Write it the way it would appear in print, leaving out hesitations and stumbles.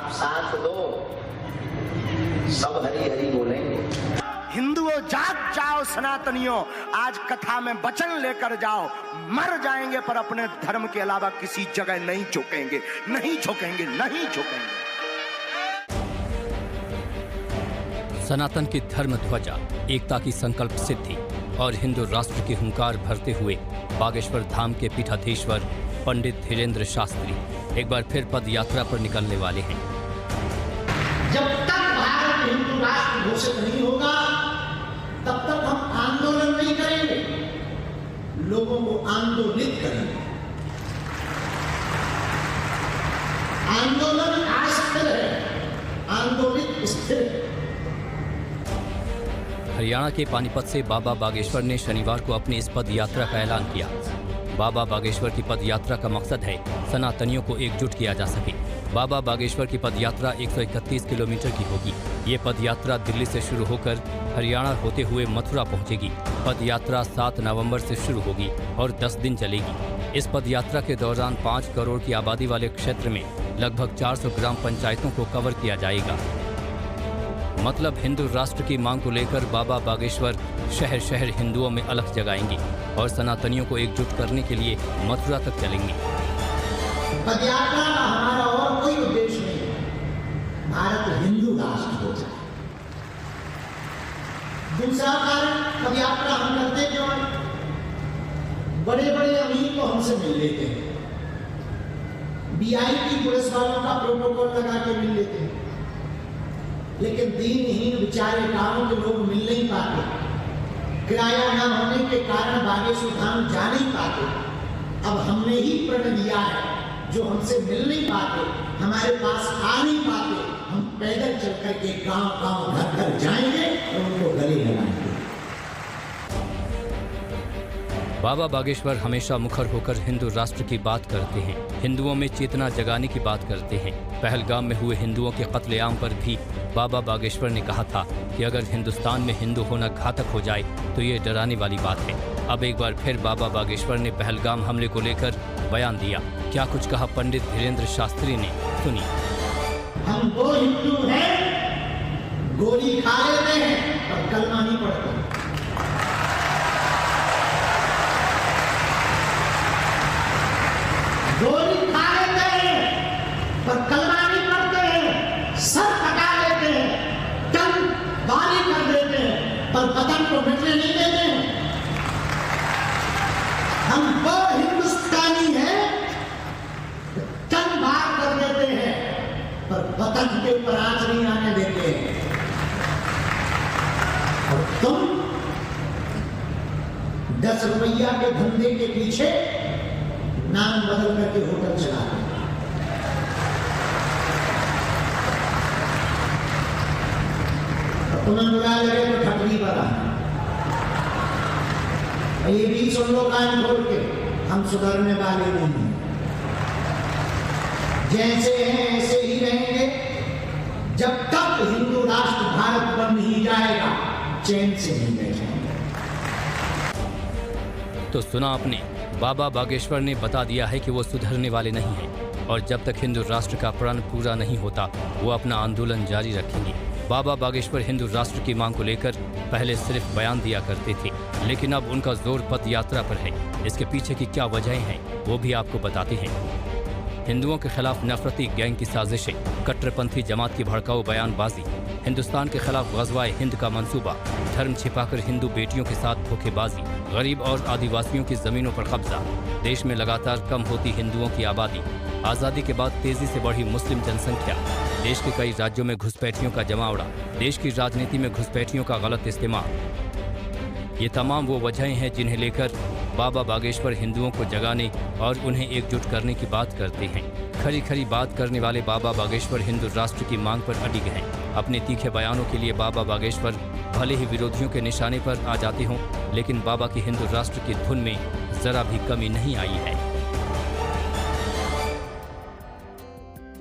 आप साथ दो, सब हरी हरी बोलेंगे। हिंदुओं जाग जाओ, सनातनियों आज कथा में वचन लेकर जाओ। मर जाएंगे पर अपने धर्म के अलावा किसी जगह नहीं झुकेंगे, नहीं झुकेंगे, नहीं झुकेंगे। सनातन की धर्म ध्वजा, एकता की संकल्प सिद्धि और हिंदू राष्ट्र की हुंकार भरते हुए बागेश्वर धाम के पीठाधीश्वर पंडित धीरेन्द्र शास्त्री एक बार फिर पद यात्रा पर निकलने वाले हैं। जब तक भारत हिंदू राष्ट्र घोषित नहीं होगा तब तक हम आंदोलन नहीं करेंगे, लोगों को आंदोलित करेंगे। आंदोलन अस्थिर है, आंदोलित स्थिर है। हरियाणा के पानीपत से बाबा बागेश्वर ने शनिवार को अपनी इस पद यात्रा का ऐलान किया। बाबा बागेश्वर की पद यात्रा का मकसद है सनातनियों को एकजुट किया जा सके। बाबा बागेश्वर की पद यात्रा 131 किलोमीटर की होगी। ये पद यात्रा दिल्ली से शुरू होकर हरियाणा होते हुए मथुरा पहुंचेगी। पद यात्रा 7 नवंबर से शुरू होगी और 10 दिन चलेगी। इस पद यात्रा के दौरान 5 करोड़ की आबादी वाले क्षेत्र में लगभग 400 ग्राम पंचायतों को कवर किया जाएगा। मतलब हिंदू राष्ट्र की मांग को लेकर बाबा बागेश्वर शहर शहर हिंदुओं में अलख जगाएंगे और सनातनियों को एकजुट करने के लिए मथुरा तक चलेंगे। पदयात्रा का हमारा और कोई उद्देश्य नहीं है, भारत हिंदू राष्ट्र हो जाए। दूसरा कारण, पदयात्रा हम करते क्यों? बड़े बड़े अमीर को हमसे मिल लेते हैं, VIP पुलिस वालों का प्रोटोकॉल लगा के मिल लेते हैं, लेकिन दीनहीन बेचारे गांवों के लोग मिल नहीं पाते। किराया न होने के कारण बागेश्वर धाम जा नहीं पाते। अब हमने ही प्रण लिया है, जो हमसे मिल नहीं पाते, हमारे पास आ नहीं पाते, हम पैदल चल करके गांव गांव घर घर जाएंगे और उनको गले लगाएंगे। बाबा बागेश्वर हमेशा मुखर होकर हिंदू राष्ट्र की बात करते हैं, हिंदुओं में चेतना जगाने की बात करते हैं। पहलगाम में हुए हिंदुओं के कत्लेआम पर भी बाबा बागेश्वर ने कहा था कि अगर हिंदुस्तान में हिंदू होना घातक हो जाए तो ये डराने वाली बात है। अब एक बार फिर बाबा बागेश्वर ने पहलगाम हमले को लेकर बयान दिया। क्या कुछ कहा पंडित धीरेन्द्र शास्त्री ने, सुनिए। हम वो हिंदू हैं, गोली खा लेते हैं और कलमा नहीं पढ़ते। गोली खा लेते हैं पर कलमा नहीं पढ़ते हैं, सर कटा लेते हैं, तन बारी कर देते हैं पर बदन को मिटने नहीं देते हैं। हम वो हिंदुस्तानी हैं, तन बार कर देते हैं पर बदन के ऊपर आंच नहीं आने देते हैं। और तुम 10 रुपया के धंधे के पीछे नाम बदल करके होटल चला रहे। तुम्हें बुरा लगे तो ठगनी पर ये भी सुन लो कान खोल के, हम सुधरने वाले नहीं हैं। जैसे हैं ऐसे ही रहेंगे जब तक हिंदू राष्ट्र भारत बन नहीं जाएगा, चैन से नहीं बैठेंगे। तो सुना आपने, बाबा बागेश्वर ने बता दिया है कि वो सुधरने वाले नहीं हैं और जब तक हिंदू राष्ट्र का प्रण पूरा नहीं होता वो अपना आंदोलन जारी रखेंगे। बाबा बागेश्वर हिंदू राष्ट्र की मांग को लेकर पहले सिर्फ बयान दिया करते थे, लेकिन अब उनका जोर पद यात्रा पर है। इसके पीछे की क्या वजहें हैं वो भी आपको बताते हैं। हिंदुओं के खिलाफ नफरती गैंग की साजिशें, कट्टरपंथी जमात की भड़काऊ बयानबाजी, हिंदुस्तान के खिलाफ गज़वाए हिंद का मंसूबा, धर्म छिपाकर हिंदू बेटियों के साथ धोखेबाजी, गरीब और आदिवासियों की जमीनों पर कब्जा, देश में लगातार कम होती हिंदुओं की आबादी, आज़ादी के बाद तेजी से बढ़ी मुस्लिम जनसंख्या, देश के कई राज्यों में घुसपैठियों का जमावड़ा, देश की राजनीति में घुसपैठियों का गलत इस्तेमाल, ये तमाम वो वजहें हैं जिन्हें लेकर बाबा बागेश्वर हिंदुओं को जगाने और उन्हें एकजुट करने की बात करते हैं। खरी खरी बात करने वाले बाबा बागेश्वर हिंदू राष्ट्र की मांग पर अडिग हैं। अपने तीखे बयानों के लिए बाबा बागेश्वर भले ही विरोधियों के निशाने पर आ जाते हों, लेकिन बाबा की हिंदू राष्ट्र की धुन में जरा भी कमी नहीं आई है।